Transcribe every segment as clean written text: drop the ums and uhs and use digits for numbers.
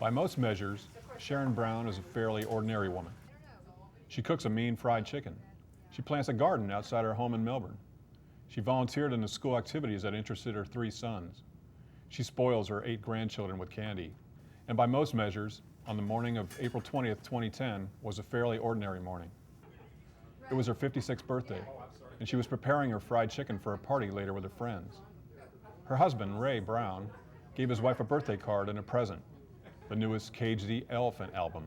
By most measures, Sharon Brown is a fairly ordinary woman. She cooks a mean fried chicken. She plants a garden outside her home in Melbourne. She volunteered in the school activities that interested her 3 sons. She spoils her 8 grandchildren with candy. And by most measures, on the morning of April 20th, 2010, was a fairly ordinary morning. It was her 56th birthday, and she was preparing her fried chicken for a party later with her friends. Her husband, Ray Brown, gave his wife a birthday card and a present, the newest Cage the Elephant album.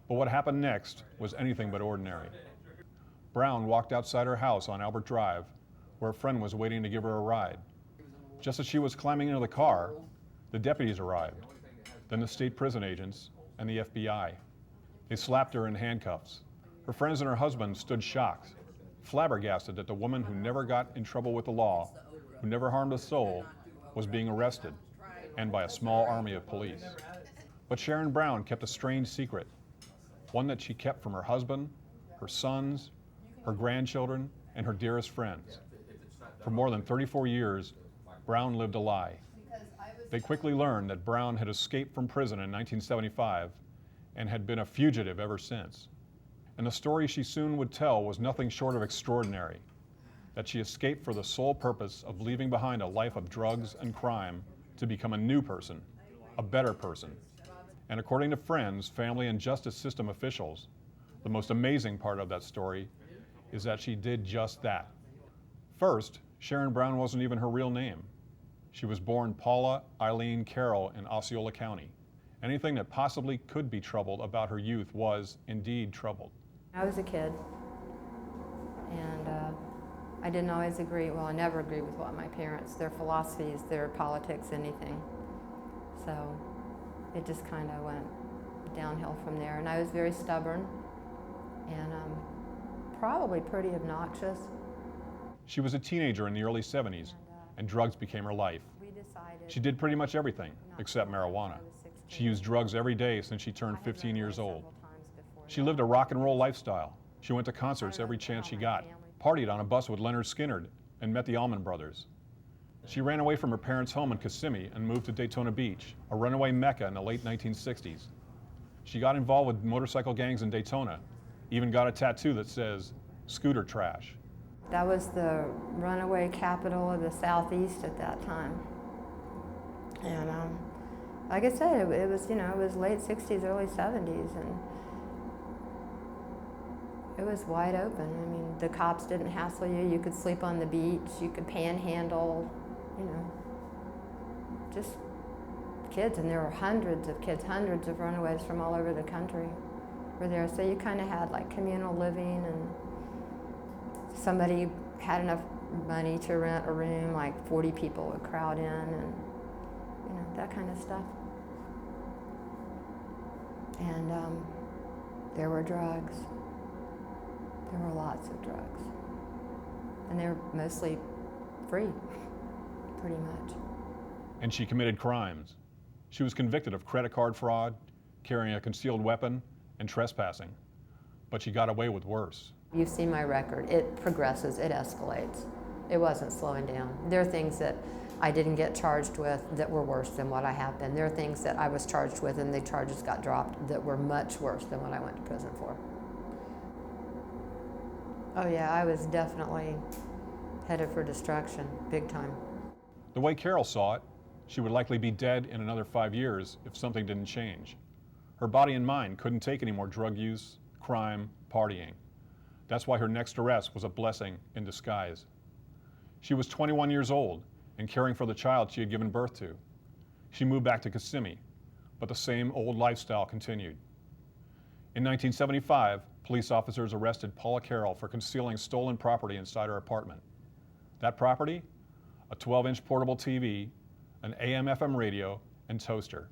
But what happened next was anything but ordinary. Brown walked outside her house on Albert Drive, where a friend was waiting to give her a ride. Just as she was climbing into the car, the deputies arrived, then the state prison agents and the FBI. They slapped her in handcuffs. Her friends and her husband stood shocked, flabbergasted that the woman who never got in trouble with the law, who never harmed a soul, was being arrested, and by a small army of police. But Sharon Brown kept a strange secret, one that she kept from her husband, her sons, her grandchildren, and her dearest friends. For more than 34 years, Brown lived a lie. They quickly learned that Brown had escaped from prison in 1975 and had been a fugitive ever since. And the story she soon would tell was nothing short of extraordinary, that she escaped for the sole purpose of leaving behind a life of drugs and crime to become a new person, a better person. And according to friends, family, and justice system officials, the most amazing part of that story is that she did just that. First, Sharon Brown wasn't even her real name. She was born Paula Eileen Carroll in Osceola County. Anything that possibly could be troubled about her youth was indeed troubled. I was a kid, and I didn't always agree, well, I never agreed with what my parents, their philosophies, their politics, anything. So it just kind of went downhill from there. And I was very stubborn and probably pretty obnoxious. She was a teenager in the early 70s, and drugs became her life. She did pretty much everything except marijuana. She used drugs every day since she turned 15 years old. She lived a rock and roll lifestyle. She went to concerts every chance she got, partied on a bus with Leonard Skinner, and met the Allman Brothers. She ran away from her parents' home in Kissimmee and moved to Daytona Beach, a runaway mecca in the late 1960s. She got involved with motorcycle gangs in Daytona, even got a tattoo that says, "Scooter Trash." That was the runaway capital of the Southeast at that time. And like I said, it was, it was late 60s, early 70s, and it was wide open. I mean, the cops didn't hassle you. You could sleep on the beach. You could panhandle, just kids. And there were hundreds of kids, hundreds of runaways from all over the country were there. So you kind of had like communal living, and somebody had enough money to rent a room, like 40 people would crowd in, and that kind of stuff. And there were drugs. There were lots of drugs. And they were mostly free, pretty much. And she committed crimes. She was convicted of credit card fraud, carrying a concealed weapon, and trespassing. But she got away with worse. You've seen my record. It progresses, it escalates. It wasn't slowing down. There are things that I didn't get charged with that were worse than what I have been. There are things that I was charged with and the charges got dropped that were much worse than what I went to prison for. Oh yeah, I was definitely headed for destruction, big time. The way Carroll saw it, she would likely be dead in another 5 years if something didn't change. Her body and mind couldn't take any more drug use, crime, partying. That's why her next arrest was a blessing in disguise. She was 21 years old and caring for the child she had given birth to. She moved back to Kissimmee, but the same old lifestyle continued. In 1975, police officers arrested Paula Carroll for concealing stolen property inside her apartment. That property? A 12-inch portable TV, an AM/FM radio, and toaster.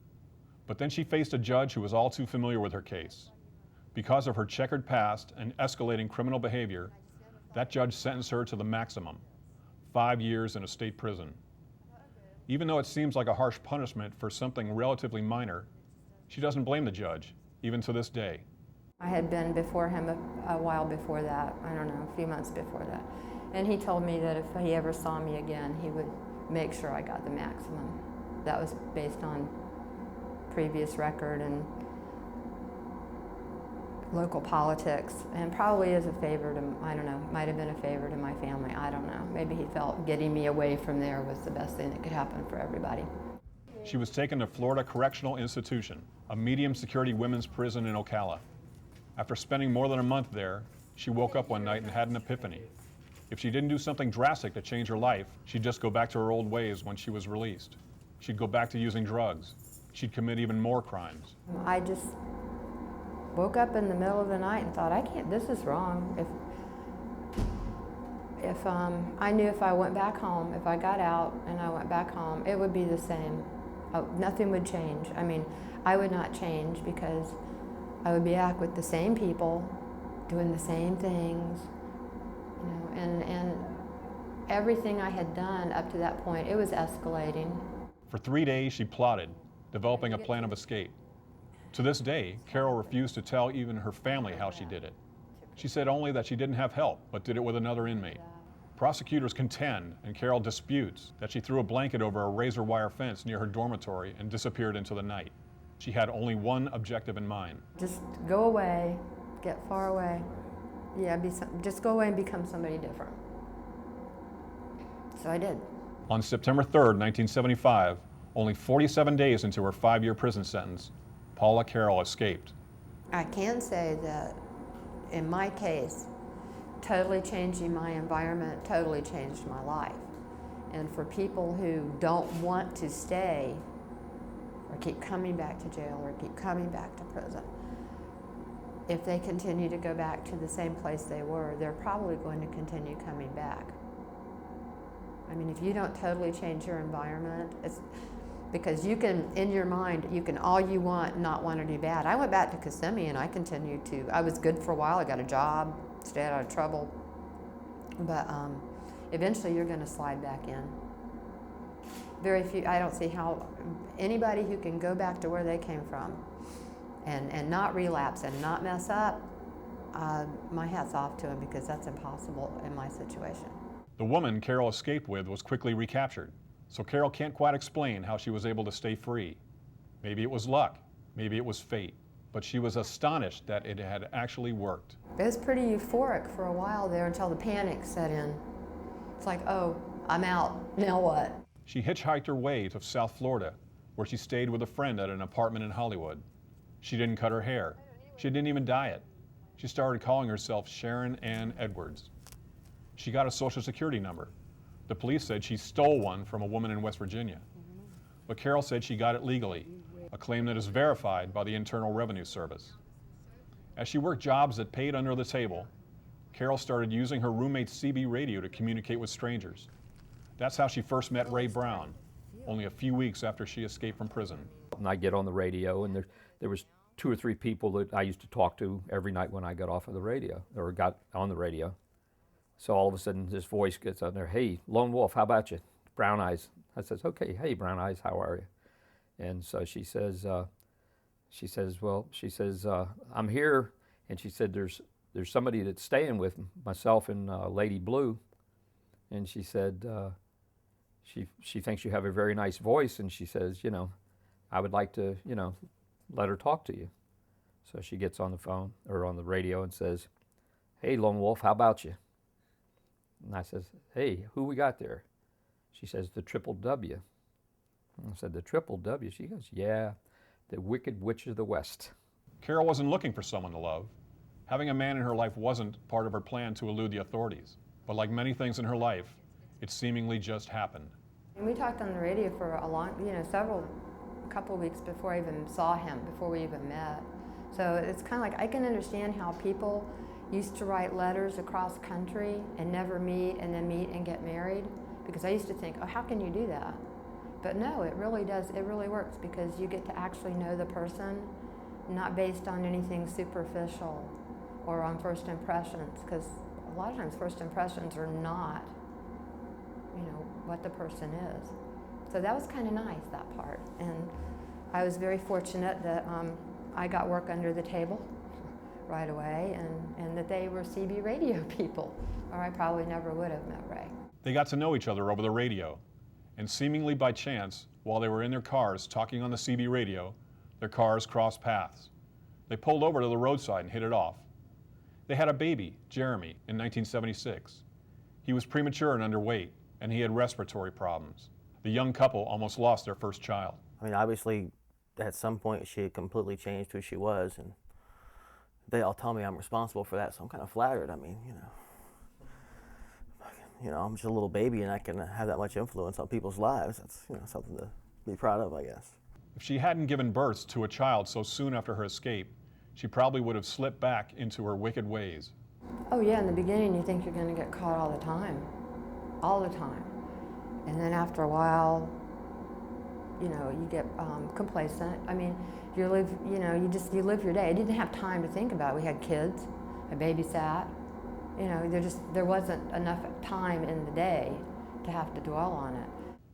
But then she faced a judge who was all too familiar with her case. Because of her checkered past and escalating criminal behavior, that judge sentenced her to the maximum, 5 years in a state prison. Even though it seems like a harsh punishment for something relatively minor, she doesn't blame the judge, even to this day. I had been before him a while before that, I don't know, a few months before that. And he told me that if he ever saw me again, he would make sure I got the maximum. That was based on previous record and local politics, and probably is a favor to, I don't know, might have been a favor to my family, I don't know. Maybe he felt getting me away from there was the best thing that could happen for everybody. She was taken to Florida Correctional Institution, a medium security women's prison in Ocala. After spending more than a month there, she woke up one night and had an epiphany. If she didn't do something drastic to change her life, she'd just go back to her old ways when she was released. She'd go back to using drugs. She'd commit even more crimes. I just woke up in the middle of the night and thought, this is wrong. If I knew if I went back home, if I got out and I went back home, it would be the same. Nothing would change. I mean, I would not change because I would be back with the same people, doing the same things, you know, and everything I had done up to that point, it was escalating. For 3 days, she plotted, developing a plan of escape. To this day, Carroll refused to tell even her family how she did it. She said only that she didn't have help, but did it with another inmate. Prosecutors contend, and Carroll disputes, that she threw a blanket over a razor wire fence near her dormitory and disappeared into the night. She had only one objective in mind. Just go away, get far away. Yeah, just go away and become somebody different. So I did. On September 3rd, 1975, only 47 days into her 5-year prison sentence, Paula Carroll escaped. I can say that in my case, totally changing my environment totally changed my life. And for people who don't want to stay or keep coming back to jail or keep coming back to prison, if they continue to go back to the same place they were, they're probably going to continue coming back. I mean, if you don't totally change your environment, it's because you can, in your mind, you can all you want not want to do bad. I went back to Kissimmee and I continued to. I was good for a while. I got a job, stayed out of trouble. But eventually you're going to slide back in. Very few, I don't see how anybody who can go back to where they came from and not relapse and not mess up, my hat's off to them because that's impossible in my situation. The woman Carroll escaped with was quickly recaptured, so Carroll can't quite explain how she was able to stay free. Maybe it was luck, maybe it was fate, but she was astonished that it had actually worked. It was pretty euphoric for a while there until the panic set in. It's like, oh, I'm out, now what? She hitchhiked her way to South Florida, where she stayed with a friend at an apartment in Hollywood. She didn't cut her hair. She didn't even dye it. She started calling herself Sharon Ann Edwards. She got a Social Security number. The police said she stole one from a woman in West Virginia. But Carroll said she got it legally, a claim that is verified by the Internal Revenue Service. As she worked jobs that paid under the table, Carroll started using her roommate's CB radio to communicate with strangers. That's how she first met Ray Brown, only a few weeks after she escaped from prison. And I get on the radio, and there was 2 or 3 people that I used to talk to every night when I got off of the radio, or got on the radio. So all of a sudden, this voice gets out there, "Hey, Lone Wolf, how about you? Brown Eyes." I says, "Okay, hey, Brown Eyes, how are you?" And so she says, "I'm here," and she said, "There's somebody that's staying with myself and Lady Blue," and she said, she thinks you have a very nice voice, and she says, I would like to, let her talk to you. So she gets on the phone or on the radio and says, "Hey, Lone Wolf, how about you?" And I says, "Hey, who we got there?" She says, "The Triple W." And I said, "The Triple W?" She goes, "Yeah, the Wicked Witch of the West." Carroll wasn't looking for someone to love. Having a man in her life wasn't part of her plan to elude the authorities. But like many things in her life, it seemingly just happened. And we talked on the radio for a couple of weeks before I even saw him, before we even met. So it's kind of like I can understand how people used to write letters across country and never meet and then meet and get married, because I used to think, oh, how can you do that? But no, it really does, it really works, because you get to actually know the person, not based on anything superficial or on first impressions, because a lot of times first impressions are not, what the person is. So that was kind of nice, that part. And I was very fortunate that I got work under the table right away, and that they were CB radio people, or I probably never would have met Ray. They got to know each other over the radio, and seemingly by chance, while they were in their cars talking on the CB radio, Their cars crossed paths. They pulled over to the roadside and hit it off. They had a baby, Jeremy, in 1976. He was premature and underweight, and he had respiratory problems. The young couple almost lost their first child. I mean, obviously, at some point, she had completely changed who she was, and they all tell me I'm responsible for that, so I'm kind of flattered. I mean, I'm just a little baby, and I can have that much influence on people's lives. That's, something to be proud of, I guess. If she hadn't given birth to a child so soon after her escape, she probably would have slipped back into her wicked ways. Oh yeah, in the beginning you think you're going to get caught all the time. And then after a while, you get complacent. I mean, you live your day. I didn't have time to think about it. We had kids, I babysat. There wasn't enough time in the day to have to dwell on it.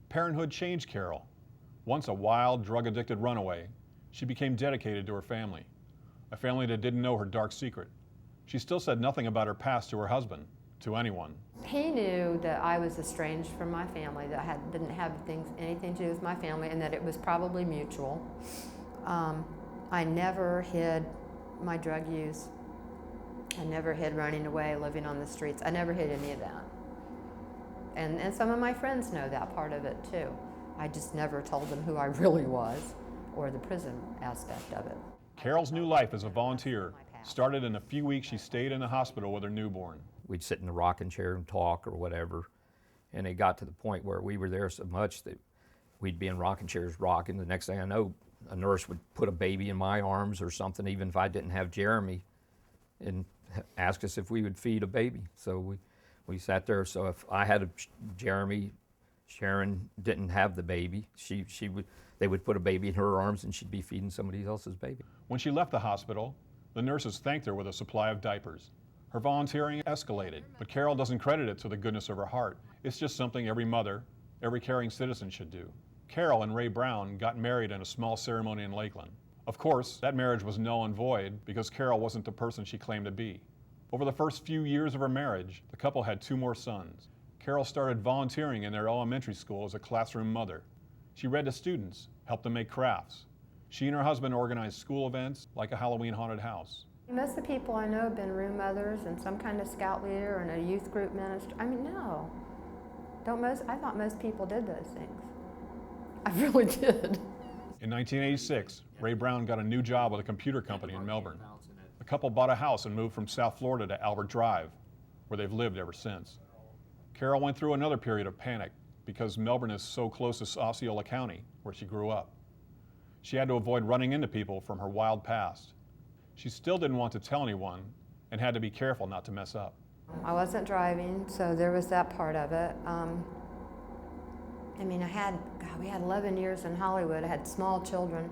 Parenthood changed Carol. Once a wild, drug-addicted runaway, she became dedicated to her family, a family that didn't know her dark secret. She still said nothing about her past to her husband, to anyone. He knew that I was estranged from my family, that I didn't have anything to do with my family, and that it was probably mutual. I never hid my drug use. I never hid running away, living on the streets. I never hid any of that. And some of my friends know that part of it too. I just never told them who I really was, or the prison aspect of it. Carol's new life as a volunteer started in a few weeks she stayed in the hospital with her newborn. We'd sit in the rocking chair and talk or whatever, and it got to the point where we were there so much that we'd be in rocking chairs rocking. The next thing I know, a nurse would put a baby in my arms or something, even if I didn't have Jeremy, and ask us if we would feed a baby. So we sat there. So if I had Jeremy, Sharon didn't have the baby, they would put a baby in her arms and she'd be feeding somebody else's baby. When she left the hospital, the nurses thanked her with a supply of diapers. Her volunteering escalated, but Carol doesn't credit it to the goodness of her heart. It's just something every mother, every caring citizen should do. Carol and Ray Brown got married in a small ceremony in Lakeland. Of course, that marriage was null and void because Carol wasn't the person she claimed to be. Over the first few years of her marriage, the couple had 2 more sons. Carol started volunteering in their elementary school as a classroom mother. She read to students, helped them make crafts. She and her husband organized school events like a Halloween haunted house. Most of the people I know have been room mothers and some kind of scout leader and a youth group minister. I mean, no. I thought most people did those things. I really did. In 1986, Ray Brown got a new job with a computer company in Melbourne. The couple bought a house and moved from South Florida to Albert Drive, where they've lived ever since. Carol went through another period of panic because Melbourne is so close to Osceola County, where she grew up. She had to avoid running into people from her wild past. She still didn't want to tell anyone and had to be careful not to mess up. I wasn't driving, so there was that part of it. We had 11 years in Hollywood. I had small children.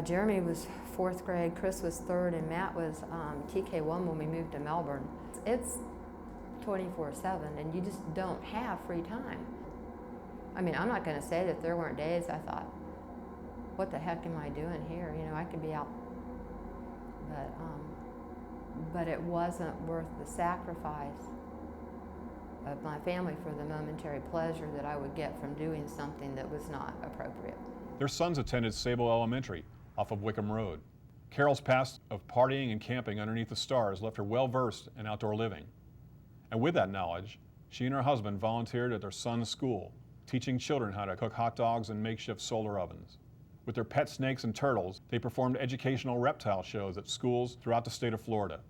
Jeremy was 4th grade, Chris was 3rd, and Matt was TK1 when we moved to Melbourne. It's 24/7, and you just don't have free time. I mean, I'm not going to say that there weren't days I thought, what the heck am I doing here? I could be out. But it wasn't worth the sacrifice of my family for the momentary pleasure that I would get from doing something that was not appropriate. Their sons attended Sable Elementary off of Wickham Road. Carol's past of partying and camping underneath the stars left her well versed in outdoor living. And with that knowledge, she and her husband volunteered at their son's school, teaching children how to cook hot dogs in makeshift solar ovens. With their pet snakes and turtles, they performed educational reptile shows at schools throughout the state of Florida.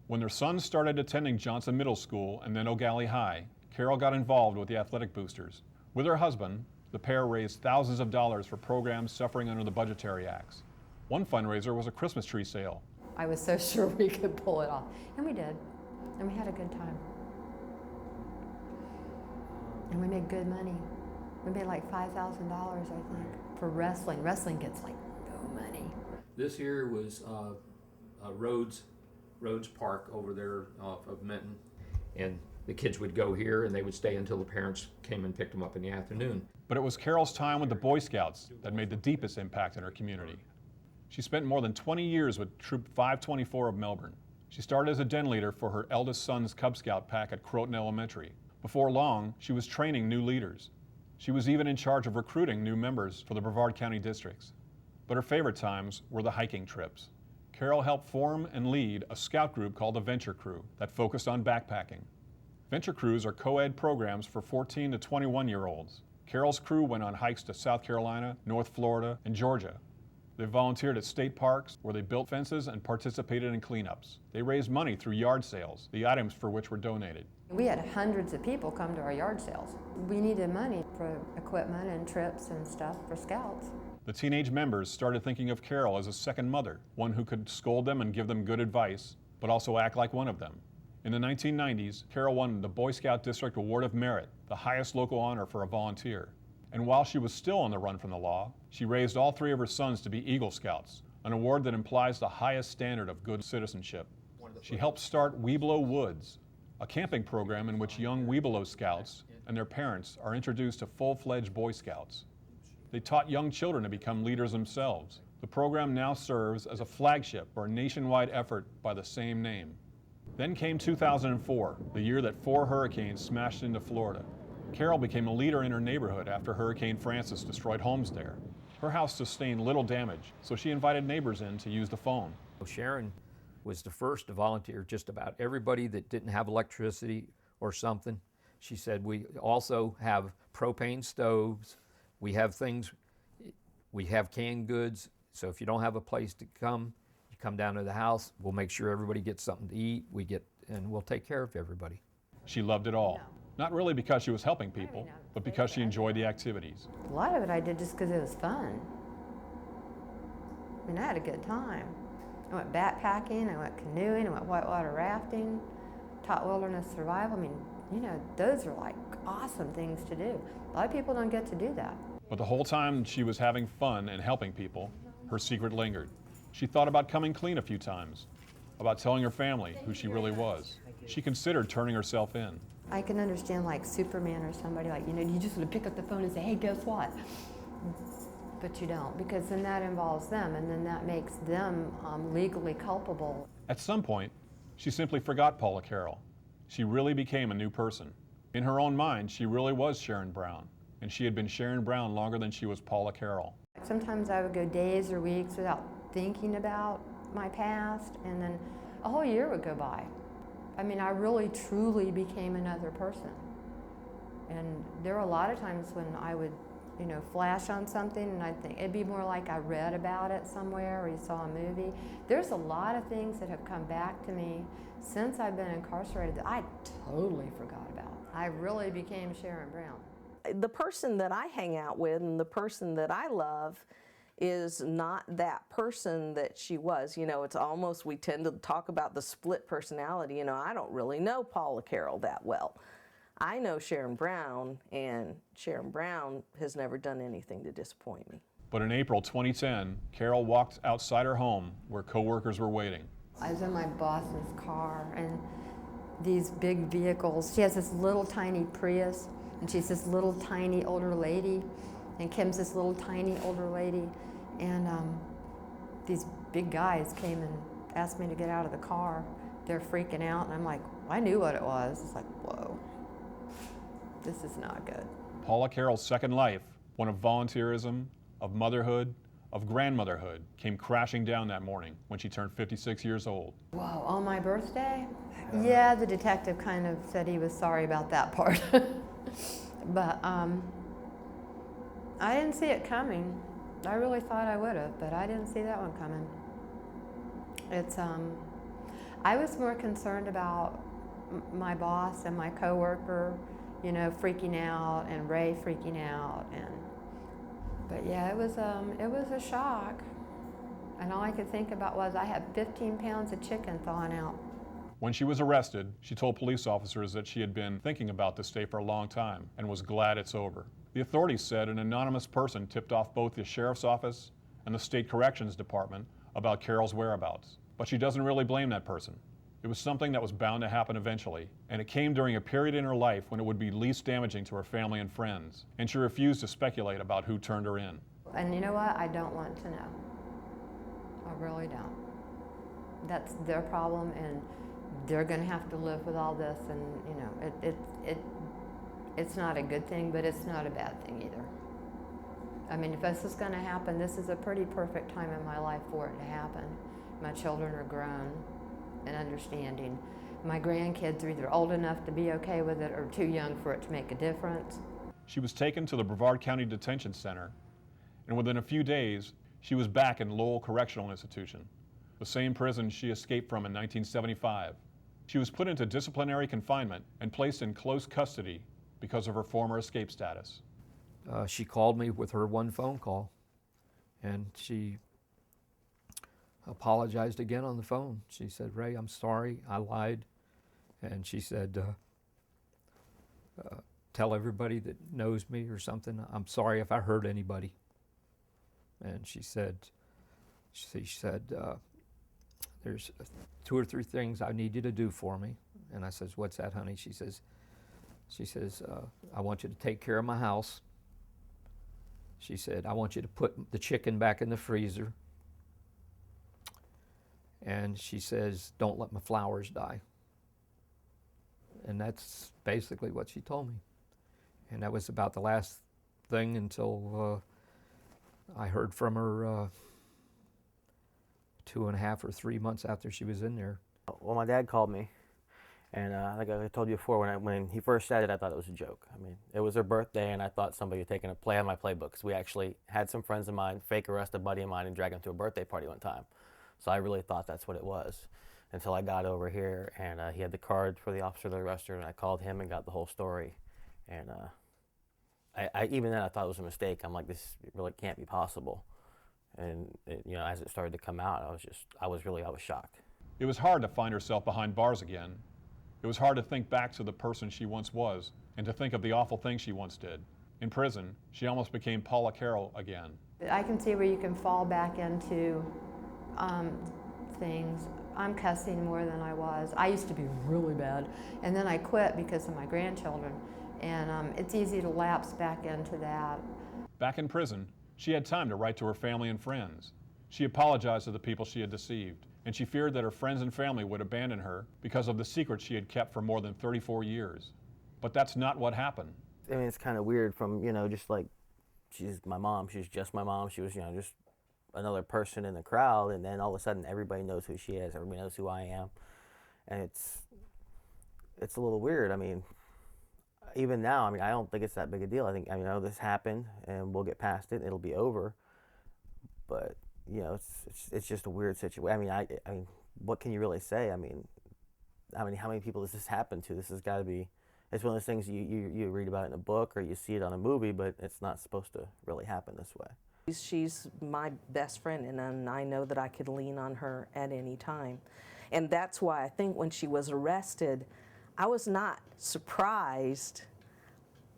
When their sons started attending Johnson Middle School and then O'Galley High, Carol got involved with the athletic boosters. With her husband, the pair raised thousands of dollars for programs suffering under the budgetary acts. One fundraiser was a Christmas tree sale. I was so sure we could pull it off, and we did, and we had a good time. And we made good money. We made like $5,000, I think, for wrestling. Wrestling gets like no money. This here was Rhodes Park over there off of Minton, and the kids would go here and they would stay until the parents came and picked them up in the afternoon. But it was Carol's time with the Boy Scouts that made the deepest impact in her community. She spent more than 20 years with Troop 524 of Melbourne. She started as a den leader for her eldest son's Cub Scout pack at Croton Elementary. Before long, she was training new leaders. She was even in charge of recruiting new members for the Brevard County districts. but her favorite times were the hiking trips. Carroll helped form and lead a scout group called the Venture Crew that focused on backpacking. Venture Crews are co-ed programs for 14 to 21-year-olds. Carroll's crew went on hikes to South Carolina, North Florida, and Georgia. They volunteered at state parks where they built fences and participated in cleanups. They raised money through yard sales, the items for which were donated. We had hundreds of people come to our yard sales. We needed money for equipment and trips and stuff for scouts. The teenage members started thinking of Carroll as a second mother, one who could scold them and give them good advice, but also act like one of them. In the 1990s, Carroll won the Boy Scout District Award of Merit, the highest local honor for a volunteer. And while she was still on the run from the law, she raised all 3 of her sons to be Eagle Scouts, an award that implies the highest standard of good citizenship. She helped start Webelow Woods, a camping program in which young Webelow Scouts and their parents are introduced to full-fledged Boy Scouts. They taught young children to become leaders themselves. The program now serves as a flagship for a nationwide effort by the same name. Then came 2004, the year that 4 hurricanes smashed into Florida. Carroll became a leader in her neighborhood after Hurricane Francis destroyed homes there. Her house sustained little damage, so she invited neighbors in to use the phone. Sharon was the first to volunteer. Just about everybody that didn't have electricity or something, she said, we also have propane stoves, we have things, we have canned goods, so if you don't have a place to come, you come down to the house, we'll make sure everybody gets something to eat, and we'll take care of everybody. She loved it all. Not really because she was helping people, but because she enjoyed the activities. A lot of it I did just because it was fun. I mean, I had a good time. I went backpacking, I went canoeing, I went whitewater rafting, taught wilderness survival. I mean, you know, those are like awesome things to do. A lot of people don't get to do that. But the whole time she was having fun and helping people, her secret lingered. She thought about coming clean a few times, about telling her family who she really was. She considered turning herself in. I can understand like Superman or somebody, like, you know, you just want to pick up the phone and say, hey, guess what? But you don't, because then that involves them, and then that makes them legally culpable. At some point, she simply forgot Paula Carroll. She really became a new person. In her own mind, she really was Sharon Brown, and she had been Sharon Brown longer than she was Paula Carroll. Sometimes I would go days or weeks without thinking about my past, and then a whole year would go by. I mean, I really, truly became another person. And there were a lot of times when I would, you know, flash on something and I'd think, it'd be more like I read about it somewhere or you saw a movie. There's a lot of things that have come back to me since I've been incarcerated that I totally forgot about. I really became Sharon Brown. The person that I hang out with and the person that I love is not that person that she was. You know, it's almost, we tend to talk about the split personality. You know, I don't really know Paula Carroll that well. I know Sharon Brown, and Sharon Brown has never done anything to disappoint me. But in April 2010, Carroll walked outside her home where coworkers were waiting. I was in my boss's car, and these big vehicles. She has this little tiny Prius, and she's this little tiny older lady, and Kim's this little tiny older lady. And these big guys came and asked me to get out of the car. They're freaking out, and I'm like, I knew what it was. It's like, whoa, this is not good. Paula Carroll's second life, one of volunteerism, of motherhood, of grandmotherhood, came crashing down that morning when she turned 56 years old. Whoa, on my birthday? Yeah, the detective kind of said he was sorry about that part. But I didn't see it coming. I really thought I would have, but I didn't see that one coming. It's, I was more concerned about my boss and my coworker, you know, freaking out, and Ray freaking out, but yeah, it was a shock. And all I could think about was I had 15 pounds of chicken thawing out. When she was arrested, she told police officers that she had been thinking about this day for a long time and was glad it's over. The authorities said an anonymous person tipped off both the sheriff's office and the state corrections department about Carroll's whereabouts. But she doesn't really blame that person. It was something that was bound to happen eventually, and it came during a period in her life when it would be least damaging to her family and friends, and she refused to speculate about who turned her in. And you know what? I don't want to know. I really don't. That's their problem, and they're going to have to live with all this, and you know, it's not a good thing, but it's not a bad thing either. I mean, if this is going to happen, this is a pretty perfect time in my life for it to happen. My children are grown and understanding. My grandkids are either old enough to be okay with it or too young for it to make a difference. She was taken to the Brevard County Detention Center, and within a few days, she was back in Lowell Correctional Institution, the same prison she escaped from in 1975. She was put into disciplinary confinement and placed in close custody because of her former escape status. She called me with her one phone call, and she apologized again on the phone. She said, "Ray, I'm sorry, I lied." And she said, tell everybody that knows me or something, I'm sorry if I hurt anybody. And she said, there's 2 or 3 things I need you to do for me. And I says, "What's that, honey?" She says, I want you to take care of my house. She said, "I want you to put the chicken back in the freezer." And she says, "Don't let my flowers die." And that's basically what she told me. And that was about the last thing until I heard from her 2.5 or 3 months after she was in there. Well, my dad called me, and like I told you before, when he first said it, I thought it was a joke. I mean, it was her birthday, and I thought somebody had taken a play on my playbooks. We actually had some friends of mine fake arrest a buddy of mine and drag him to a birthday party one time. So I really thought that's what it was until I got over here, and he had the card for the officer that arrested her, and I called him and got the whole story. And I even then I thought it was a mistake. I'm like, this really can't be possible. And you know, as it started to come out, I was shocked. It was hard to find herself behind bars again. It was hard to think back to the person she once was and to think of the awful things she once did. In prison, she almost became Paula Carroll again. I can see where you can fall back into things. I'm cussing more than I was. I used to be really bad, and then I quit because of my grandchildren, and it's easy to lapse back into that. Back in prison, she had time to write to her family and friends. She apologized to the people she had deceived, and she feared that her friends and family would abandon her because of the secret she had kept for more than 34 years. But that's not what happened. I mean, it's kind of weird from, you know, just like, she's my mom, she's just my mom, she was, you know, just another person in the crowd, and then all of a sudden everybody knows who she is, everybody knows who I am, and it's a little weird. I mean, even now, I mean, I don't think it's that big a deal. I think, I know this happened, and we'll get past it, it'll be over, but, you know, it's just a weird situation. I mean, what can you really say? I mean, how many people does this happen to? This has got to be, it's one of those things you read about in a book or you see it on a movie, but it's not supposed to really happen this way. She's my best friend, and I know that I could lean on her at any time. And that's why I think when she was arrested, I was not surprised,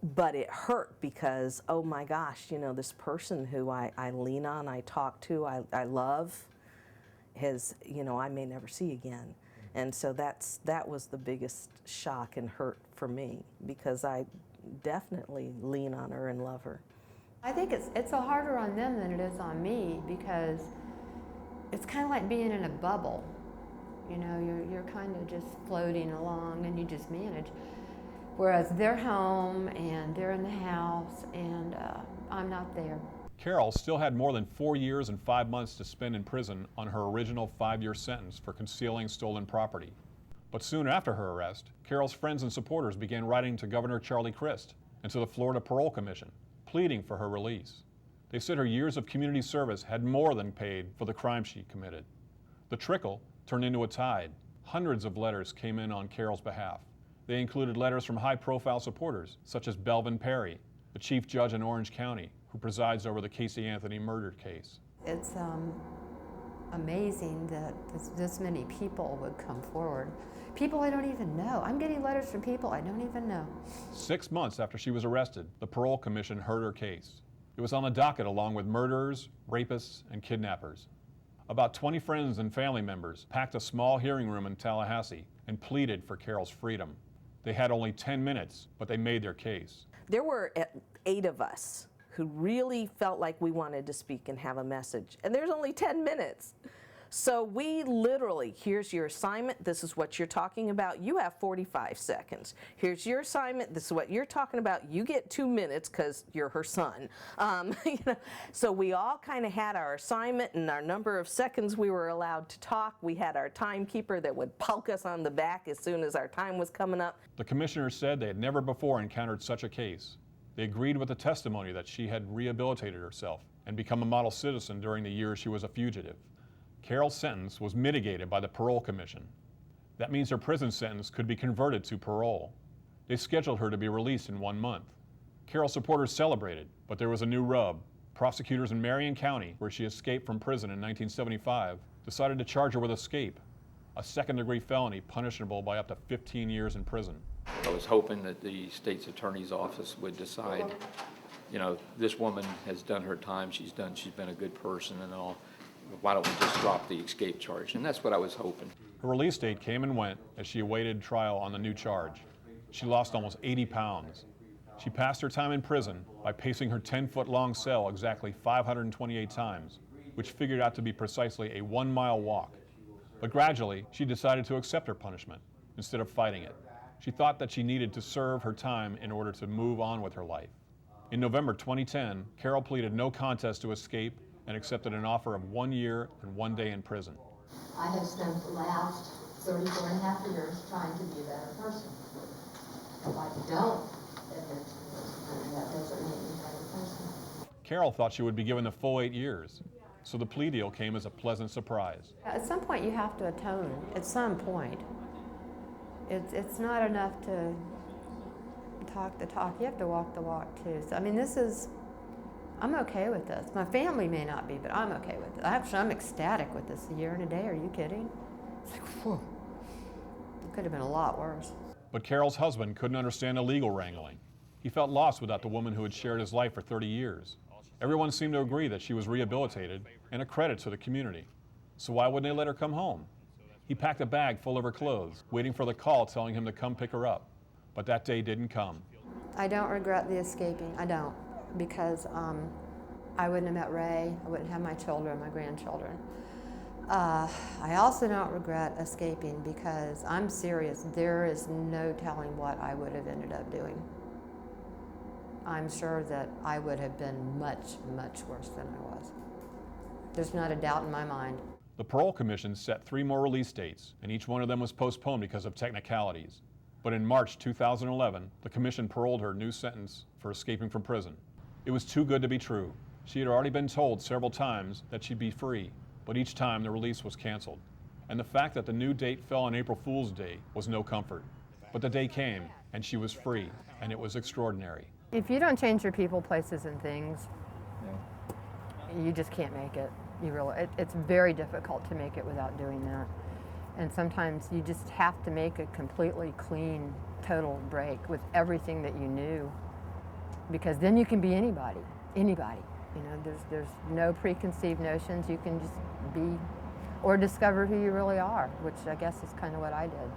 but it hurt because, oh my gosh, you know, this person who I lean on, I talk to, I love, you know, I may never see again. And so that was the biggest shock and hurt for me, because I definitely lean on her and love her. I think it's harder on them than it is on me, because it's kind of like being in a bubble. You know, you're kind of just floating along and you just manage. Whereas they're home and they're in the house, and I'm not there. Carroll still had more than 4 years and 5 months to spend in prison on her original 5-year sentence for concealing stolen property. But soon after her arrest, Carroll's friends and supporters began writing to Governor Charlie Crist and to the Florida Parole Commission, pleading for her release. They said her years of community service had more than paid for the crime she committed. The trickle turned into a tide. Hundreds of letters came in on Carroll's behalf. They included letters from high-profile supporters, such as Belvin Perry, the chief judge in Orange County, who presides over the Casey Anthony murder case. It's amazing that this many people would come forward. People I don't even know. I'm getting letters from people I don't even know. 6 months after she was arrested, the Parole Commission heard her case. It was on the docket along with murderers, rapists, and kidnappers. About 20 friends and family members packed a small hearing room in Tallahassee and pleaded for Carroll's freedom. They had only 10 minutes, but they made their case. There were 8 of us who really felt like we wanted to speak and have a message, and there's only 10 minutes. So we literally, here's your assignment, this is what you're talking about, you have 45 seconds. Here's your assignment, this is what you're talking about, you get 2 minutes because you're her son. You know, so we all kind of had our assignment and our number of seconds we were allowed to talk. We had our timekeeper that would poke us on the back as soon as our time was coming up. The commissioners said they had never before encountered such a case. They agreed with the testimony that she had rehabilitated herself and become a model citizen during the years she was a fugitive. Carroll's sentence was mitigated by the Parole Commission. That means her prison sentence could be converted to parole. They scheduled her to be released in 1 month. Carroll supporters celebrated, but there was a new rub. Prosecutors in Marion County, where she escaped from prison in 1975, decided to charge her with escape, a second-degree felony punishable by up to 15 years in prison. I was hoping that the state's attorney's office would decide, you know, this woman has done her time, she's been a good person and all. Why don't we just drop the escape charge? And that's what I was hoping. Her release date came and went as she awaited trial on the new charge. She lost almost 80 pounds. She passed her time in prison by pacing her 10-foot-long cell exactly 528 times, which figured out to be precisely a 1-mile walk. But gradually, she decided to accept her punishment instead of fighting it. She thought that she needed to serve her time in order to move on with her life. In November 2010, Carroll pleaded no contest to escape and accepted an offer of 1 year and 1 day in prison. I have spent the last 34 and a half years trying to be a better person. If I don't admit to this, that doesn't make me a better person. Carroll thought she would be given the full 8 years, so the plea deal came as a pleasant surprise. At some point you have to atone, at some point. It's not enough to talk the talk, you have to walk the walk too. So, I mean, I'm okay with this. My family may not be, but I'm okay with it. Actually, I'm ecstatic with this. A year and a day, are you kidding? It's like, whew. It could have been a lot worse. But Carroll's husband couldn't understand the legal wrangling. He felt lost without the woman who had shared his life for 30 years. Everyone seemed to agree that she was rehabilitated and a credit to the community. So why wouldn't they let her come home? He packed a bag full of her clothes, waiting for the call telling him to come pick her up. But that day didn't come. I don't regret the escaping. I don't. Because I wouldn't have met Ray, I wouldn't have my children, my grandchildren. I also don't regret escaping because I'm serious. There is no telling what I would have ended up doing. I'm sure that I would have been much, much worse than I was. There's not a doubt in my mind. The Parole Commission set 3 more release dates, and each one of them was postponed because of technicalities. But in March 2011, the commission paroled her new sentence for escaping from prison. It was too good to be true. She had already been told several times that she'd be free, but each time the release was canceled. And the fact that the new date fell on April Fool's Day was no comfort. But the day came, and she was free, and it was extraordinary. If you don't change your people, places, and things, you just can't make it. It's very difficult to make it without doing that. And sometimes you just have to make a completely clean, total break with everything that you knew. Because then you can be anybody. You know, there's no preconceived notions. You can just be or discover who you really are, which I guess is kind of what I did.